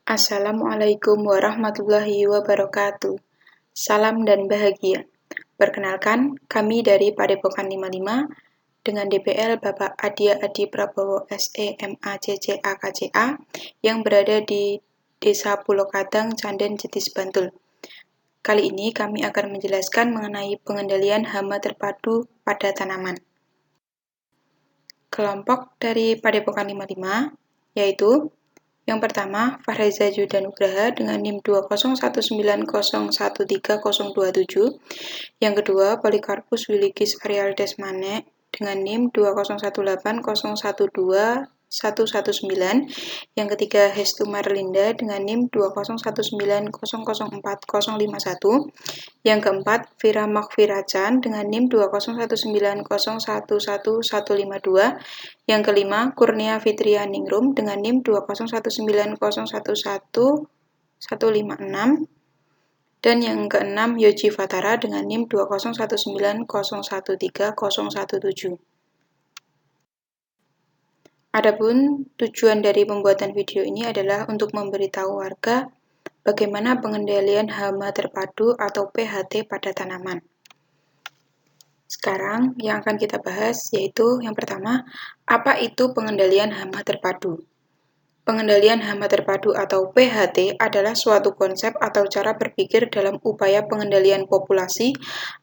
Assalamualaikum warahmatullahi wabarakatuh. Salam dan bahagia. Perkenalkan, kami dari Padepokan 55 dengan DPL Bapak Adia Adi Prabowo SE MACCA KCA yang berada di Desa Pulau Kadang, Canden, Jetis, Bantul. Kali ini kami akan menjelaskan mengenai pengendalian hama terpadu pada tanaman. Kelompok dari Padepokan 55 yaitu yang pertama, Fahreza Yuda Nugraha dengan NIM 20190130027. Yang kedua, Polikarpus Wiligis Arial Desmane dengan NIM 20180121119. Yang ketiga, Hestu Marlinda dengan NIM 20190040051. Yang keempat, Vira Makfiracan dengan NIM 20190111152. Yang kelima, Kurnia Fitria Ningrum dengan NIM 20190111156. Dan yang keenam, Yoji Fatara dengan NIM 20190130017. Adapun tujuan dari pembuatan video ini adalah untuk memberitahu warga bagaimana pengendalian hama terpadu atau PHT pada tanaman. Sekarang yang akan kita bahas yaitu yang pertama, apa itu pengendalian hama terpadu? Pengendalian hama terpadu atau PHT adalah suatu konsep atau cara berpikir dalam upaya pengendalian populasi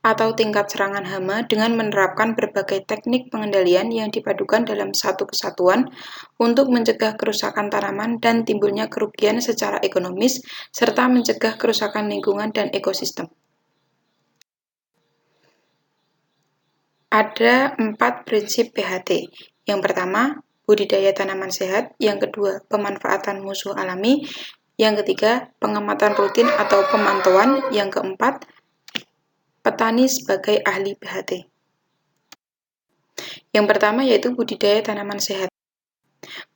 atau tingkat serangan hama dengan menerapkan berbagai teknik pengendalian yang dipadukan dalam satu kesatuan untuk mencegah kerusakan tanaman dan timbulnya kerugian secara ekonomis serta mencegah kerusakan lingkungan dan ekosistem. Ada 4 prinsip PHT. Yang pertama, budidaya tanaman sehat. Yang kedua, pemanfaatan musuh alami. Yang ketiga, pengamatan rutin atau pemantauan. Yang keempat, petani sebagai ahli PHT. Yang pertama yaitu budidaya tanaman sehat.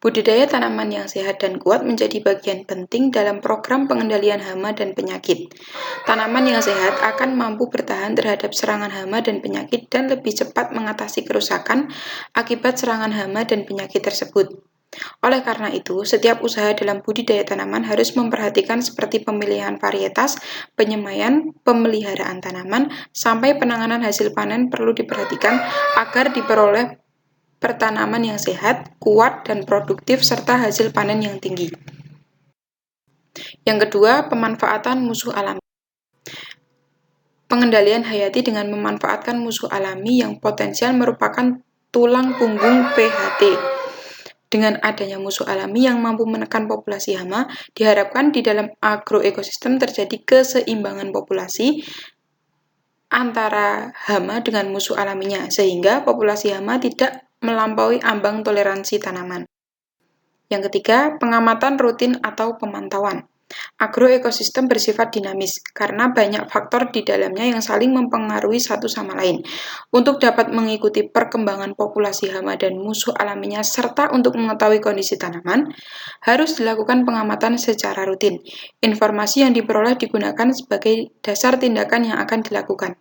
Budidaya tanaman yang sehat dan kuat menjadi bagian penting dalam program pengendalian hama dan penyakit. Tanaman yang sehat akan mampu bertahan terhadap serangan hama dan penyakit dan lebih cepat mengatasi kerusakan akibat serangan hama dan penyakit tersebut. Oleh karena itu, setiap usaha dalam budidaya tanaman harus memperhatikan seperti pemilihan varietas, penyemaian, pemeliharaan tanaman, sampai penanganan hasil panen perlu diperhatikan agar diperoleh pertanaman yang sehat, kuat, dan produktif, serta hasil panen yang tinggi. Yang kedua, pemanfaatan musuh alami. Pengendalian hayati dengan memanfaatkan musuh alami yang potensial merupakan tulang punggung PHT. Dengan adanya musuh alami yang mampu menekan populasi hama, diharapkan di dalam agroekosistem terjadi keseimbangan populasi antara hama dengan musuh alaminya, sehingga populasi hama tidak melampaui ambang toleransi tanaman. Yang ketiga, pengamatan rutin atau pemantauan. Agroekosistem bersifat dinamis karena banyak faktor di dalamnya yang saling mempengaruhi satu sama lain. Untuk dapat mengikuti perkembangan populasi hama dan musuh alaminya serta untuk mengetahui kondisi tanaman, harus dilakukan pengamatan secara rutin. Informasi yang diperoleh digunakan sebagai dasar tindakan yang akan dilakukan.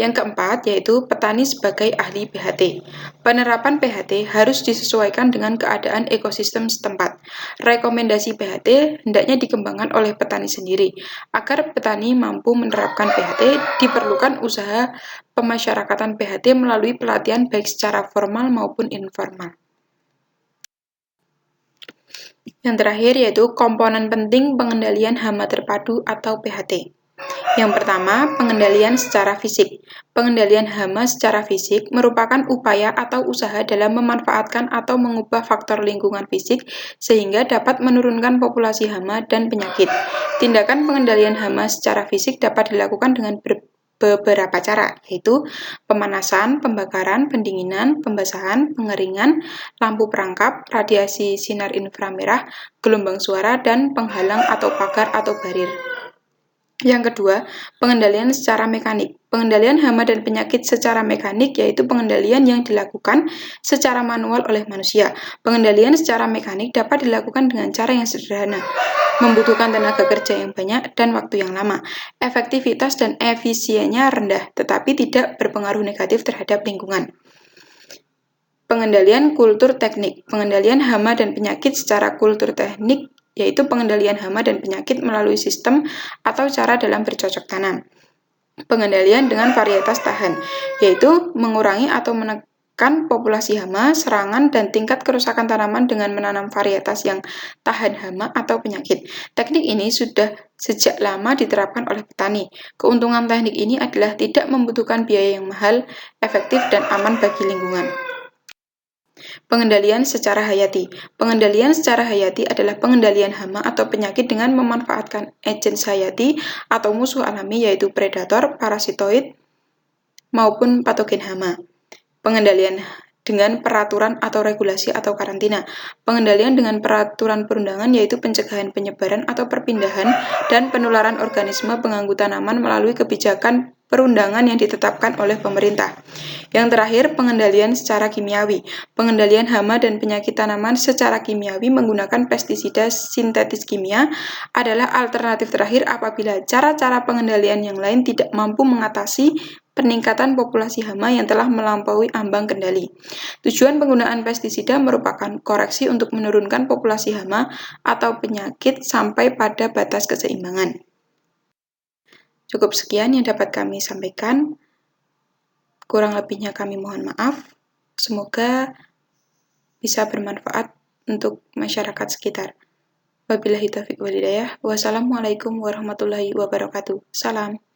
Yang keempat, yaitu petani sebagai ahli PHT. Penerapan PHT harus disesuaikan dengan keadaan ekosistem setempat. Rekomendasi PHT hendaknya dikembangkan oleh petani sendiri. Agar petani mampu menerapkan PHT, diperlukan usaha pemasyarakatan PHT melalui pelatihan baik secara formal maupun informal. Yang terakhir yaitu komponen penting pengendalian hama terpadu atau PHT. Yang pertama, pengendalian secara fisik. Pengendalian hama secara fisik merupakan upaya atau usaha dalam memanfaatkan atau mengubah faktor lingkungan fisik sehingga dapat menurunkan populasi hama dan penyakit. Tindakan pengendalian hama secara fisik dapat dilakukan dengan beberapa cara, yaitu pemanasan, pembakaran, pendinginan, pembasahan, pengeringan, lampu perangkap, radiasi sinar inframerah, gelombang suara, dan penghalang atau pagar atau barir. Yang kedua, pengendalian secara mekanik. Pengendalian hama dan penyakit secara mekanik yaitu pengendalian yang dilakukan secara manual oleh manusia. Pengendalian secara mekanik dapat dilakukan dengan cara yang sederhana, membutuhkan tenaga kerja yang banyak dan waktu yang lama. Efektivitas dan efisiennya rendah, tetapi tidak berpengaruh negatif terhadap lingkungan. Pengendalian kultur teknik. Pengendalian hama dan penyakit secara kultur teknik yaitu pengendalian hama dan penyakit melalui sistem atau cara dalam bercocok tanam. Pengendalian dengan varietas tahan, yaitu mengurangi atau menekan populasi hama, serangan, dan tingkat kerusakan tanaman dengan menanam varietas yang tahan hama atau penyakit. Teknik ini sudah sejak lama diterapkan oleh petani. Keuntungan teknik ini adalah tidak membutuhkan biaya yang mahal, efektif, dan aman bagi lingkungan. Pengendalian secara hayati. Pengendalian secara hayati adalah pengendalian hama atau penyakit dengan memanfaatkan agents hayati atau musuh alami yaitu predator, parasitoid, maupun patogen hama. Pengendalian dengan peraturan atau regulasi atau karantina. Pengendalian dengan peraturan perundangan yaitu pencegahan penyebaran atau perpindahan dan penularan organisme pengganggu tanaman melalui kebijakan perundangan yang ditetapkan oleh pemerintah. Yang terakhir, pengendalian secara kimiawi. Pengendalian hama dan penyakit tanaman secara kimiawi menggunakan pestisida sintetis kimia adalah alternatif terakhir apabila cara-cara pengendalian yang lain tidak mampu mengatasi peningkatan populasi hama yang telah melampaui ambang kendali. Tujuan penggunaan pestisida merupakan koreksi untuk menurunkan populasi hama atau penyakit sampai pada batas keseimbangan. Cukup sekian yang dapat kami sampaikan. Kurang lebihnya kami mohon maaf. Semoga bisa bermanfaat untuk masyarakat sekitar. Wabillahi taufiq wal hidayah. Wassalamualaikum warahmatullahi wabarakatuh. Salam.